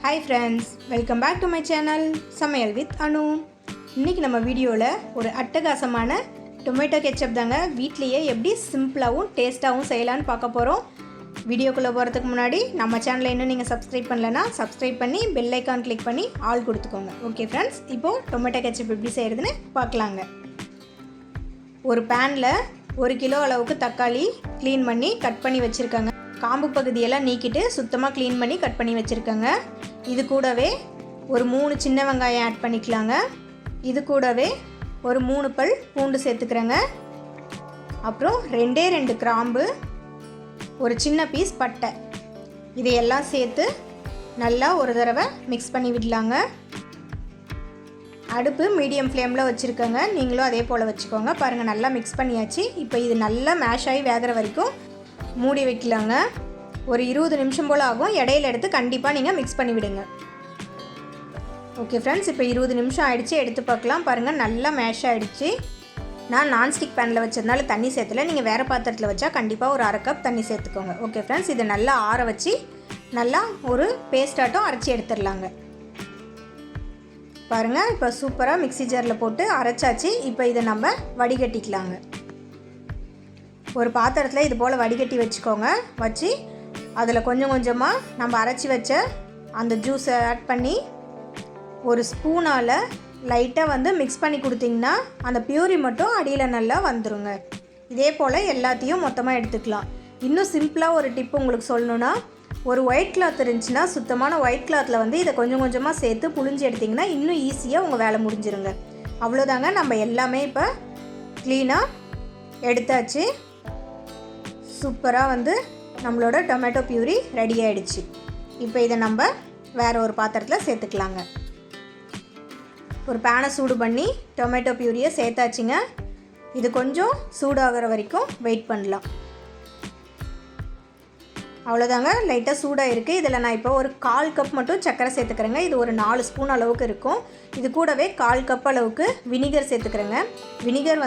Hi friends, welcome back to my channel சமையல் with Anu. இன்றைக்கி நம்ம வீடியோவில் ஒரு அட்டகாசமான டொமேட்டோ கெச்சப் தாங்க வீட்லேயே எப்படி சிம்பிளாகவும் டேஸ்ட்டாகவும் செய்யலான்னு பார்க்க போகிறோம். வீடியோக்குள்ளே போகிறதுக்கு முன்னாடி நம்ம சேனலை இன்னும் நீங்கள் சப்ஸ்கிரைப் பண்ணலைன்னா சப்ஸ்கிரைப் பண்ணி பெல் ஐக்கான் கிளிக் பண்ணி ஆல் கொடுத்துக்கோங்க. ஓகே ஃப்ரெண்ட்ஸ், இப்போது டொமேட்டோ கெச்சப் எப்படி செய்கிறதுன்னு பார்க்கலாங்க. ஒரு பேனில் 1 கிலோ அளவுக்கு தக்காளி க்ளீன் பண்ணி கட் பண்ணி வச்சுருக்காங்க. காம்பு பகுதியெல்லாம் நீக்கிட்டு சுத்தமாக க்ளீன் பண்ணி கட் பண்ணி வச்சுருக்கேங்க. இது கூடவே ஒரு 3 சின்ன வெங்காயம் ஆட் பண்ணிக்கலாங்க. இது கூடவே ஒரு 3 பல் பூண்டு சேர்த்துக்கிறேங்க. அப்புறம் 2 கிராம்பு, ஒரு சின்ன பீஸ் பட்டை, இதையெல்லாம் சேர்த்து நல்லா ஒரு தடவை மிக்ஸ் பண்ணி விடலாங்க. அடுப்பு மீடியம் ஃப்ளேமில் வச்சுருக்கேங்க. நீங்களும் அதே போல் வச்சுக்கோங்க. பாருங்கள், நல்லா மிக்ஸ் பண்ணியாச்சு. இப்போ இது நல்லா மேஷ் ஆகி வேகிற வரைக்கும் மூடி வைக்கலாங்க. ஒரு 20 நிமிஷம் போல் ஆகும். இடையில எடுத்து கண்டிப்பாக நீங்கள் மிக்ஸ் பண்ணி விடுங்க. ஓகே ஃப்ரெண்ட்ஸ், இப்போ 20 நிமிஷம் ஆகிடுச்சு. எடுத்து பார்க்கலாம். பாருங்கள், நல்லா மேஷ் ஆகிடுச்சு. நான் நான்ஸ்டிக் பேனில் வச்சதுனால தண்ணி சேர்த்துல. நீங்கள் வேறு பாத்திரத்தில் வச்சா கண்டிப்பாக ஒரு 1/2 கப் தண்ணி சேர்த்துக்கோங்க. ஓகே ஃப்ரெண்ட்ஸ், இதை நல்லா ஆற வச்சு நல்லா ஒரு பேஸ்டாட்டம் அரைச்சி எடுத்துடலாங்க. பாருங்கள், இப்போ சூப்பராக மிக்ஸி ஜாரில் போட்டு அரைச்சாச்சு. இப்போ இதை நம்ம வடிகட்டிக்கலாங்க. ஒரு பாத்திரத்தில் இது போல் வடிகட்டி வச்சுக்கோங்க. வச்சு அதில் கொஞ்சம் கொஞ்சமாக நம்ம அரைச்சி வச்ச அந்த ஜூஸை ஆட் பண்ணி ஒரு ஸ்பூனால் லைட்டாக மிக்ஸ் பண்ணி கொடுத்திங்கன்னா அந்த பியூரி மட்டும் அடியில் நல்லா வந்துடுங்க. இதே போல் எல்லாத்தையும் மொத்தமாக எடுத்துக்கலாம். இன்னும் சிம்பிளாக ஒரு டிப் உங்களுக்கு சொல்லணுன்னா, ஒரு ஒயிட் கிளாத் இருந்துச்சுன்னா சுத்தமான ஒயிட் கிளாத்தில் இதை கொஞ்சம் கொஞ்சமாக சேர்த்து புழிஞ்சு எடுத்திங்கன்னா இன்னும் ஈஸியாக உங்கள் வேலை முடிஞ்சிருங்க. அவ்வளோதாங்க, நம்ம எல்லாமே இப்போ க்ளீனாக எடுத்தாச்சு. சூப்பராக நம்மளோட டொமேட்டோ பியூரி ரெடி ஆகிடுச்சு. இப்போ இதை நம்ம வேறு ஒரு பாத்திரத்தில் சேர்த்துக்கலாங்க. ஒரு பேனை சூடு பண்ணி டொமேட்டோ பியூரியை சேர்த்தாச்சுங்க. இது கொஞ்சம் சூடாகிற வரைக்கும் வெயிட் பண்ணலாம். அவ்வளோதாங்க, லைட்டாக சூடாக இருக்குது. இதில் நான் இப்போ ஒரு 1/4 கப் மட்டும் சர்க்கரை சேர்த்துக்கிறேங்க. இது ஒரு 4 ஸ்பூன் அளவுக்கு இருக்கும். இது கூடவே 1/4 கப் அளவுக்கு வினிகர் சேர்த்துக்கிறேங்க. வினிகர்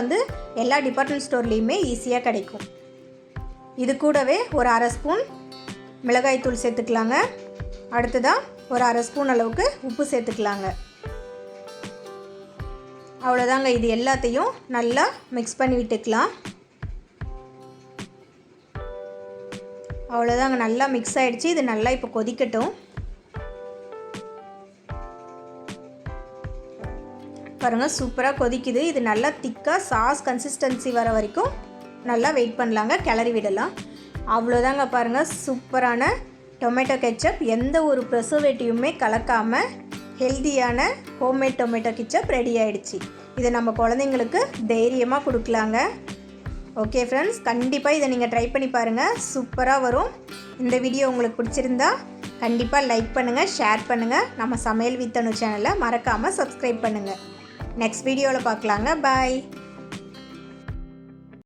எல்லா டிபார்ட்மெண்ட் ஸ்டோர்லேயுமே ஈஸியாக கிடைக்கும். இது கூடவே ஒரு 1/2 ஸ்பூன் மிளகாய்த்தூள் சேர்த்துக்கலாங்க. அடுத்ததாக ஒரு 1/2 ஸ்பூன் அளவுக்கு உப்பு சேர்த்துக்கலாங்க. அவ்வளோதாங்க, இது எல்லாத்தையும் நல்லா மிக்ஸ் பண்ணி விட்டுக்கலாம். அவ்வளோதாங்க, நல்லா மிக்ஸ் ஆகிடுச்சு. இது நல்லா இப்போ கொதிக்கட்டும். பாருங்கள், சூப்பராக கொதிக்குது. இது நல்லா திக்காக சாஸ் கன்சிஸ்டன்சி வர வரைக்கும் நல்லா வெயிட் பண்ணலாங்க. கிளறி விடலாம். அவ்வளோதாங்க, பாருங்கள், சூப்பரான டொமேட்டோ கெச்சப் எந்த ஒரு ப்ரிசர்வேட்டிவுமே கலக்காமல் ஹெல்தியான ஹோம்மேட் டொமேட்டோ கெச்சப் ரெடி ஆகிடுச்சு. இதை நம்ம குழந்தைங்களுக்கு தைரியமாக கொடுக்கலாங்க. ஓகே ஃப்ரெண்ட்ஸ், கண்டிப்பாக இதை நீங்கள் ட்ரை பண்ணி பாருங்கள். சூப்பராக வரும். இந்த வீடியோ உங்களுக்கு பிடிச்சிருந்தா கண்டிப்பாக லைக் பண்ணுங்கள், ஷேர் பண்ணுங்கள். நம்ம சமையல் வித் அனு சேனலை மறக்காமல் சப்ஸ்கிரைப் பண்ணுங்கள். நெக்ஸ்ட் வீடியோவில் பார்க்கலாங்க. பாய்.